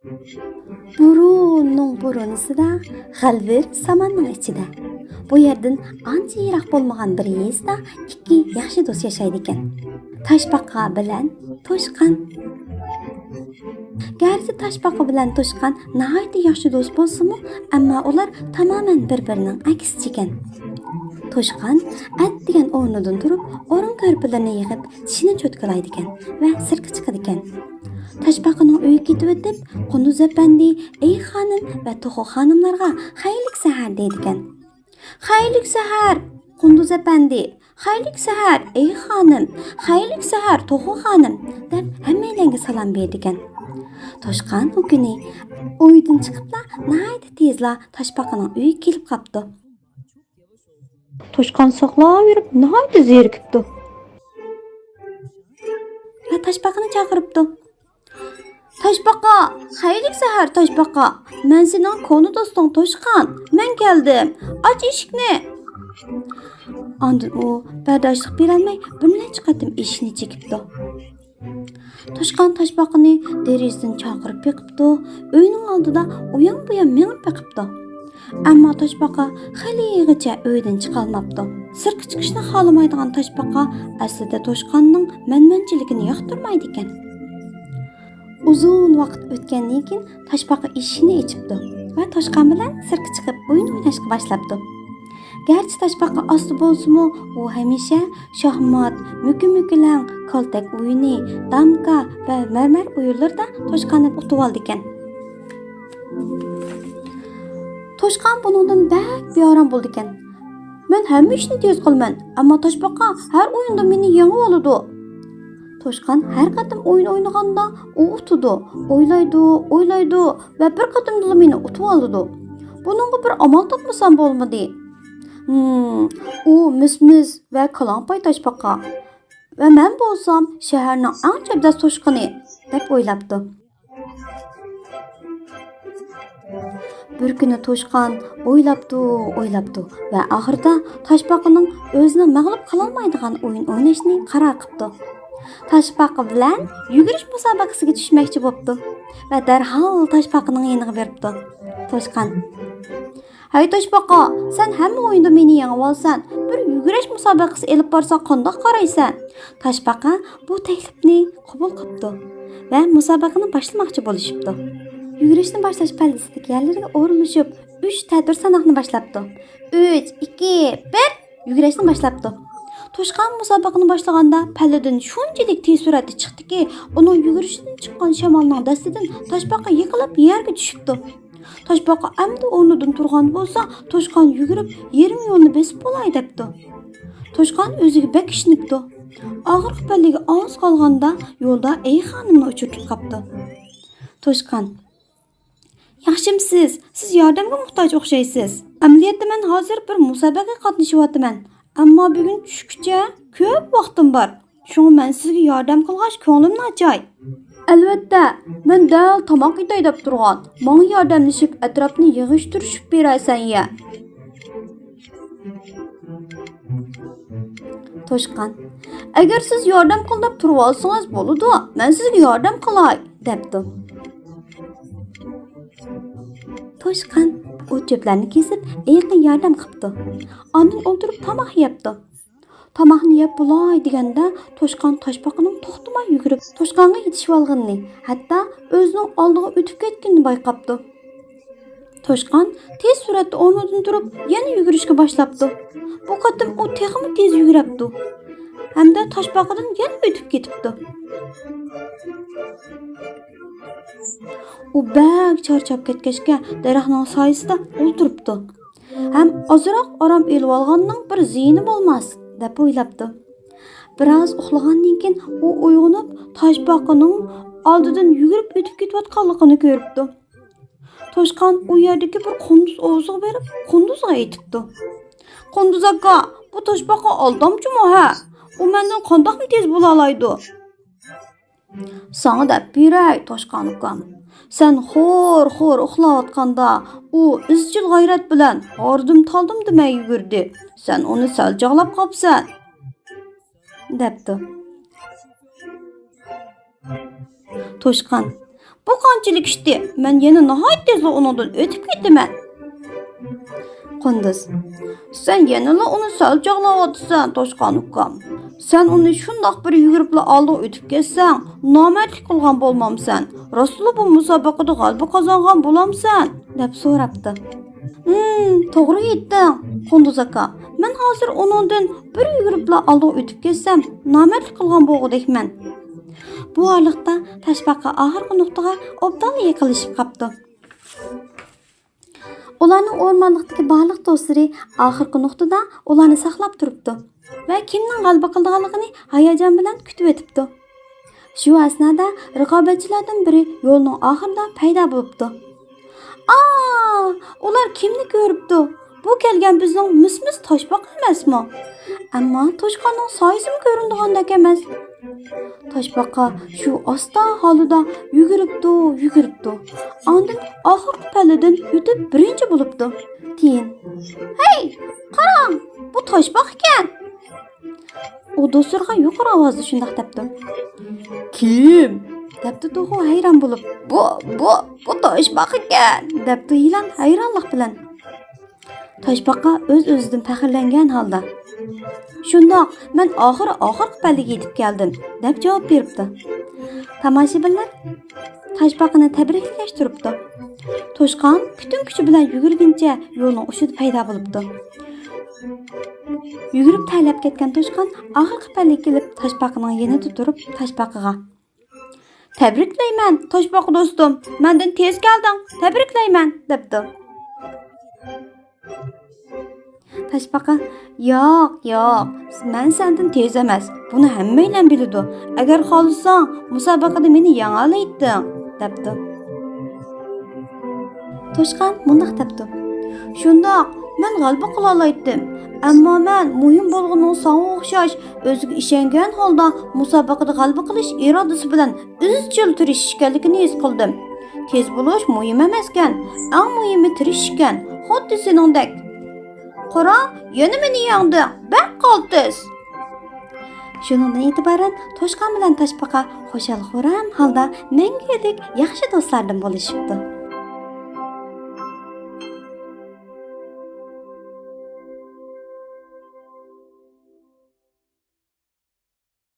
Burunning burunusida, g'ilvir samanning ichida. Bu yerdan ancha yiroq bo'lmagan bir yezda ikki yaxshi do'st yashaydi ekan. Toshbaqa bilan Toshqan. Garchi Toshbaqa bilan Toshqan nihoyatda yaxshi do'st bo'lsa-mu, ammo ular tamoman bir-birining aksichi ekan. Toshqan atdigan o'rnidan turib, o'rin ko'rpalarni yig'ib, tishini cho'tkalaydi ekan va sirtga chiqadi ekan. Toshbaqaning uyiga ketib o'tib, Qunduz apandi, ey xonim va To'xu xonimlarga xayrlik sahar deydi ekan. Xayrlik sahar, Qunduz apandi, xayrlik sahar, ey xonim, xayrlik sahar, To'xu xonim deb hammalarga salom berdi ekan. Toshqan o kuni uydan chiqibla, nihoyat tezla Toshbaqaning uyiga kelib qopdi. Toshqan saqlab yurib, nihoyat zerikibdi. Va Toshbaqani chaqiribdi. Toshbaqa, xayrlik sahar Toshbaqa. Men sening konu do'sting Toshqan. Men keldim. Aç eshikni. Ondan u bardoshlik berolmay bir necha qatim eshikni chekibdi. Toshqan Toshbaqani derazadan chaqirib yiqibdi. Uyning oldida uyon-buyon mengib yiqibdi. Ammo Toshbaqa haligacha uydan chiqolmabdi. Sirtga chiqishni xohlamaydigan Toshbaqa aslida Toshqanning manmanchiligini yoqtirmaydi ekan. Uzun vaqt o'tgandan keyin Toshbaqa eshikni ochibdi va Toshqan bilan sirtga chiqib o'yin o'ynashga boshlabdi. Garchi Toshbaqa osti bo'lsa-mu, u hamisha shaxmat, mukim-mukilang, kaltak o'yini, damka va marmar o'yinlarda Toshqanni utib oldi ekan. Toshqan buningdan bak beorom bo'ldi ekan. Men hamma ishni tez qilaman, ammo Toshbaqa har o'yinda meni yengib oladi. Toshqan har qatim o'yin o'ynaganda u utudi, o'ylaydi va bir qatimda meni utib oldi. Buningga bir amal topmasam bo'lmadi. U mismis va kalampay Toshbaqa. Va men bo'lsam shaharning eng chabdas toshqini deb o'ylabdi. Bir kuni Toshqan o'ylabdi va oxirida Toshbaqaning o'zini mag'lub qila olmaydigan o'yin o'ynashni qaror qildi. Toshbaqa bilan yugurish musobaqasiga tushmoqchi bo'pti va darhol Toshbaqaning yoniga beribdi. Toshqan: "Hay Toshbaqa, sen hamma o'yinda meni yengib olsan, bir yugurish musobaqasi elib borsa qanday qaraysan?" Toshbaqa bu taklifni qabul qildi va musobaqani boshlamoqchi bo'lishibdi. Yugurishni boshlash pallasiga yerlarga o'rlashib, 3 tadbir sanoqni boshlabdi. 3, 2, 1 yugurishni boshlabdi. Toshqan musobaqani boshlaganda palladan shunchalik tez suratda chiqdiki, uning yugurishidan chiqqan shamolning dastidan Toshbaqa yiqilib yerga tushibdi. Toshbaqa amdi o'rnidan turgan bo'lsa, Toshqan yugurib yarim yo'lni besib bo'lay debdi. Toshqan o'ziga bak ishnibdi. Oxirgi pallaga oz qolganda yo'lda ey xonimni uchirib qopdi. Toshqan: "Yaxshimisiz? Siz yordamga muhtoj o'xshaysiz. Amaliyotda men hozir bir musobaqaga qatnashyapman. Ammo bugun tushgacha ko'p vaqtim bor. Shunga men sizga yordam qilg'ach ko'nglim nachay. Albatta, men dal tomoq yetay deb turgan. Menga yordamlashib atrofni yig'ishtirishib beraysan ya." Toshqan: "Agar siz yordam qil deb turib olsangiz bo'ladi, men sizga yordam qilay" debdi. Toshqan o'tcheplarni kesib, erkin yordam qildi. Ondan o'ltirib tomoq yeyapti. Tomoqni yeb bo'lay deganda Toshqan Toshbaqaning to'xtamay yugurib, Toshqanga yetishib olganini, hatto o'zining oldiga o'tib ketganini bayqabdi. Toshqan tez suratda o'rnidan turib, yana yugurishga boshlabdi. Bu qatim u texmi tez yuguribdi. Hamda Toshbaqadan yana o'tib ketibdi. U bak charchab ketgachga daraxtning soyasida o'ltiribdi. Ham ozroq orom elib olganning bir ziyni bo'lmas deb o'ylabdi. Biroz uxlagandan keyin u uyg'onib, Toshbaqaning oldidan yugurib o'tib ketayotganligini ko'ribdi. Toshqan u yerdagi bir qunduz ovoziga berib, qunduzga aytibdi. "Qunduz aka, bu Toshbaqa aldamchimi ha? U mendan qandoqmi tez bo'la oladi?" "Sana deb beray Toshqan ukam. Sen xo'r uxlayotganda u izchil g'ayrat bilan hordim-taldim demay yugurdi. Sen uni sal jag'lab qopsan" debdi. Toshqan: bu qanchalik ishdi? Men yana nihoyat tezla uningdan o'tib ketaman. Qunduz: Sen yanala uni sal chog'layotsan, Toshqon ukam. Sen uni shundoq bir yuguribla oldiga o'tib ketsang, nomardlik qilgan bo'lmamsan. Rasuli bu musobaqada g'alaba qozongan bo'lamsan, deb so'rabdi. To'g'ri aytding, Qunduz aka. Men hozir uningdan bir yuguribla oldiga o'tib ketsam, nomardlik qilgan bo'lgudekman. Bu orliqda Toshbaqa oxirgi nuqtaga obdon yiqilishib qopti. Ularning o'rmonlikdagi barliq do'stlari oxirgi nuqtada ularni saqlab turibdi va kimning g'alaba qilganligini hayajon bilan kutib o'tibdi. Shu asnoda raqobatchilardan biri yo'lning oxirida paydo bo'libdi. Ular kimni ko'ribdi? Bu kelgan bizning mismis Toshbaqa emasmi? Ammo Toshqonning soyisimi ko'rindigandek emas. Toshbaqa shu oston holida yuguribdi. Ondan oxirgi palladan o'tib birinchi bo'libdi. Keyin, "Hey, qarang, bu Toshbaqa ekan." U do'sturga yuqori ovozda shunday debdi. "Kim?" debdi To'g'u hayron bo'lib. Bu Toshbaqa ekan", debdi Yilan hayronlik bilan. Toshbaqa o'z-o'zidan faxrlangan holda, "Shundoq, men oxirgi pallaga yetib keldim", deb javob beribdi. Tomoshabinlar Toshbaqani tabriklash turibdi. Toshqon butun kuchi bilan yugurguncha yo'lning ushida paydo bo'libdi. Yugurib taylab ketgan Toshqon oxirgi pallaga kelib Toshbaqaning yanida turib, Toshbaqaga: "Tabriklayman, Toshbaqa do'stim. Mendan tez kelding. Tabriklayman", debdi. Toshbaqa: "Yo'q, men sendan tez emas. Buni hammalar biladi. Agar xohlasang, musobaqada meni yenga olayding", debdi. Toshqon mundaq debdi: "Shundoq, men g'alaba qila oldim. Ammo men muhim bo'lganing senga o'xshash o'ziga ishongan holda musobaqada g'alaba qilish irodasi bilan izchil tirishish ekanligini his qildim. Tez bo'lish muhim emas ekan, eng muhimi tirishish ekan. Xuddi seningdek. Qara, yana meni yengding. Bak qoltis." Shundan e'tiboran Toshqon bilan Toshbaqa xo'shal-xuram holda mangudek yaxshi do'stlardan bo'lishibdi.